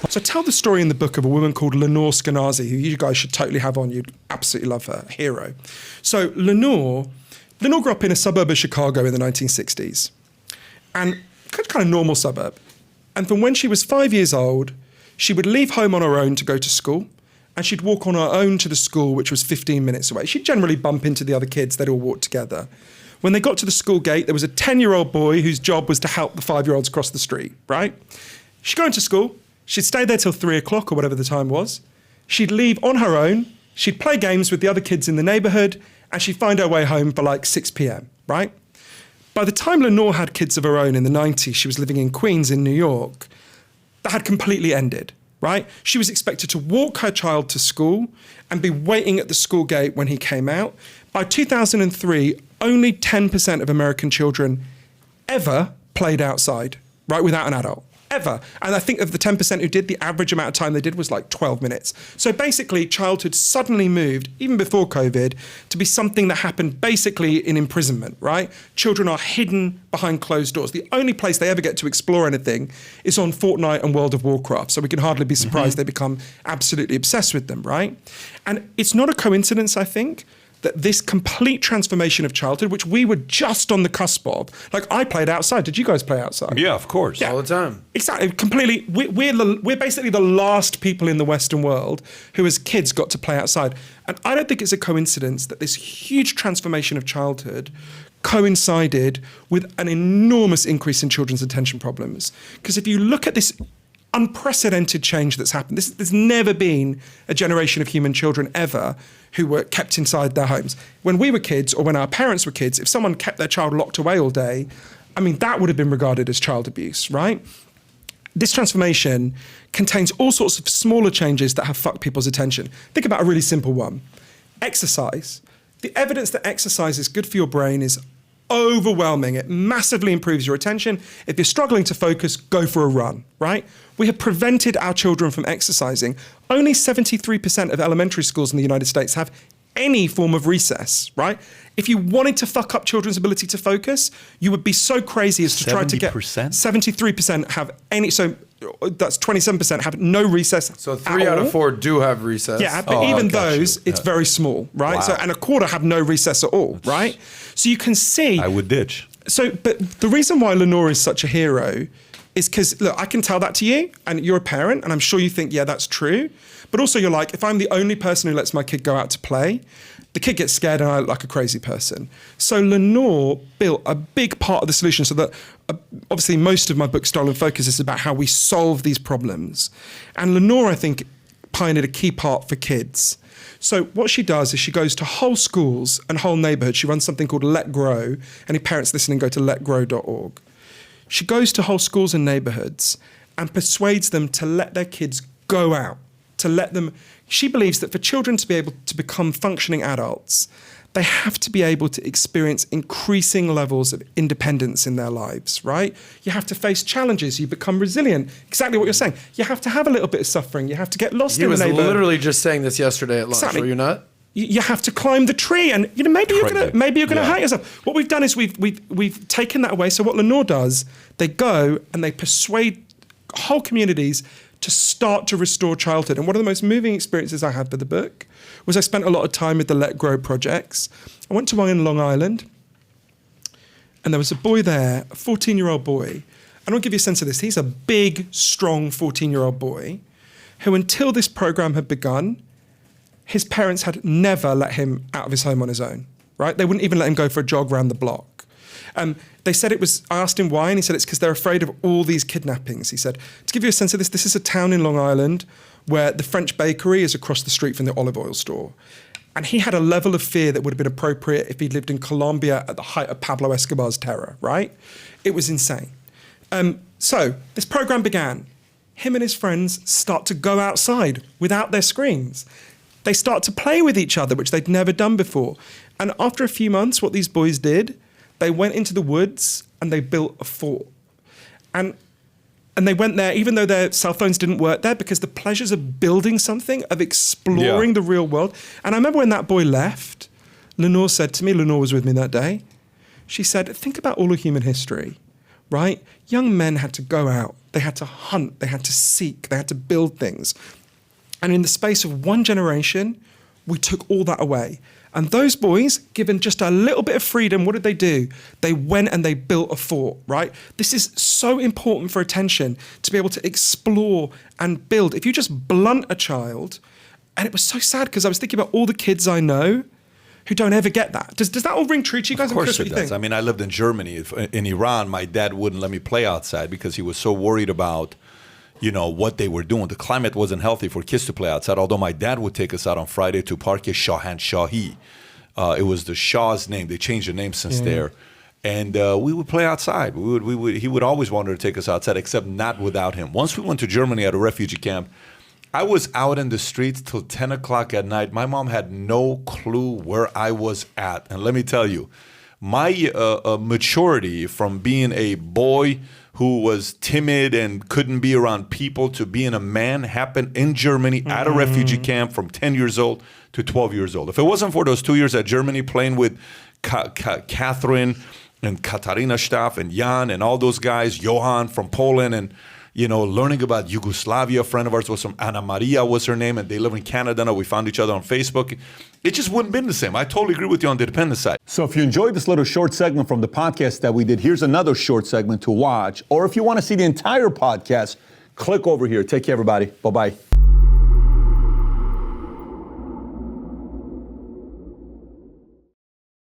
So I tell the story in the book of a woman called Lenore Skenazy, who you guys should totally have on. You'd absolutely love her, hero. So Lenore grew up in a suburb of Chicago in the 1960s, and kind of normal suburb. And from when she was 5 years old, she would leave home on her own to go to school, and she'd walk on her own to the school, which was 15 minutes away. She'd generally bump into the other kids. They'd all walk together. When they got to the school gate, there was a 10-year-old boy whose job was to help the 5-year-olds cross the street, right? She'd go into school. She'd stay there till 3 o'clock or whatever the time was. She'd leave on her own. She'd play games with the other kids in the neighborhood, and she'd find her way home for like 6 p.m., right? By the time Lenore had kids of her own in the 90s, she was living in Queens in New York, that had completely ended, right? She was expected to walk her child to school and be waiting at the school gate when he came out. By 2003, only 10% of American children ever played outside, right, without an adult. Ever. And I think of the 10% who did, the average amount of time they did was like 12 minutes. So basically, childhood suddenly moved, even before COVID, to be something that happened basically in imprisonment, right? Children are hidden behind closed doors. The only place they ever get to explore anything is on Fortnite and World of Warcraft. So we can hardly be surprised they become absolutely obsessed with them, right? And it's not a coincidence, I think, that this complete transformation of childhood, which we were just on the cusp of, like I played outside. Did you guys play outside? Yeah, of course. All the time. Exactly, completely. We're basically the last people in the Western world who as kids got to play outside. And I don't think it's a coincidence that this huge transformation of childhood coincided with an enormous increase in children's attention problems. Because if you look at this unprecedented change that's happened. There's never been a generation of human children ever who were kept inside their homes. When we were kids, or when our parents were kids, if someone kept their child locked away all day, I mean, that would have been regarded as child abuse, right? This transformation contains all sorts of smaller changes that have fucked people's attention. Think about a really simple one. Exercise. The evidence that exercise is good for your brain is overwhelming. It massively improves your attention. If you're struggling to focus, go for a run, right? We have prevented our children from exercising. Only 73% of elementary schools in the United States have any form of recess, right? If you wanted to fuck up children's ability to focus, you would be so crazy as to try to get 73% have any, so that's 27% have no recess. So 3 out of 4 do have recess. Yeah, but even those, it's very small, right? Wow. So, and a quarter have no recess at all, right? So you can see. I would ditch. So, but the reason why Lenore is such a hero is because, look, I can tell that to you, and you're a parent, and I'm sure you think, yeah, that's true. But also you're like, if I'm the only person who lets my kid go out to play, the kid gets scared and I look like a crazy person. So Lenore built a big part of the solution so that obviously most of my book, Stolen Focus, is about how we solve these problems. And Lenore, I think, pioneered a key part for kids. So what she does is she goes to whole schools and whole neighborhoods. She runs something called Let Grow. Any parents listening, go to letgrow.org. She goes to whole schools and neighborhoods and persuades them to let their kids go out, to let them. She believes that for children to be able to become functioning adults, they have to be able to experience increasing levels of independence in their lives, right? You have to face challenges. You become resilient. Exactly what you're saying. You have to have a little bit of suffering. You have to get lost in the neighborhood. He was literally just saying this yesterday at lunch. Exactly. Were you not? You have to climb the tree, and maybe you're gonna hurt yourself. What we've done is we've taken that away. So what Lenore does, they go and they persuade whole communities to start to restore childhood. And one of the most moving experiences I had for the book was I spent a lot of time with the Let Grow projects. I went to one in Long Island, and there was a boy there, a 14-year-old boy. And I'll give you a sense of this. He's a big, strong 14-year-old boy who, until this program had begun, his parents had never let him out of his home on his own, right? They wouldn't even let him go for a jog around the block. They said it was, I asked him why, and he said it's because they're afraid of all these kidnappings. He said, to give you a sense of this, this is a town in Long Island where the French bakery is across the street from the olive oil store. And he had a level of fear that would have been appropriate if he'd lived in Colombia at the height of Pablo Escobar's terror, right? It was insane. So this program began. Him and his friends start to go outside without their screens. They start to play with each other, which they'd never done before. And after a few months, what these boys did, they went into the woods and they built a fort. And they went there, even though their cell phones didn't work there, because the pleasures of building something, of exploring the real world. And I remember when that boy left, Lenore said to me, Lenore was with me that day, she said, think about all of human history, right? Young men had to go out They had to hunt, they had to seek, they had to build things. And in the space of one generation, we took all that away. And those boys, given just a little bit of freedom, what did they do? They went and they built a fort, right? This is so important for attention, to be able to explore and build. If you just blunt a child, and it was so sad because I was thinking about all the kids I know who don't ever get that. Does that all ring true to you guys? Of course it does. I mean, I lived in Germany. In Iran, my dad wouldn't let me play outside because he was so worried about, you know, what they were doing. The climate wasn't healthy for kids to play outside, although my dad would take us out on Friday to Parque Johann. It was the Shah's name. They changed the name since there. And we would play outside. He would always want to take us outside, except not without him. Once we went to Germany at a refugee camp, I was out in the streets till 10 o'clock at night. My mom had no clue where I was at. And let me tell you, my maturity from being a boy who was timid and couldn't be around people to being a man happened in Germany at a refugee camp from 10 years old to 12 years old. If it wasn't for those 2 years at Germany playing with Catherine and Katarina Staff and Jan and all those guys, Johann from Poland, and you know, learning about Yugoslavia. A friend of ours was from Anna Maria was her name, and they live in Canada now. We found each other on Facebook. It just wouldn't have been the same. I totally agree with you on the dependent side. So if you enjoyed this little short segment from the podcast that we did, here's another short segment to watch. Or if you want to see the entire podcast, click over here. Take care, everybody. Bye-bye.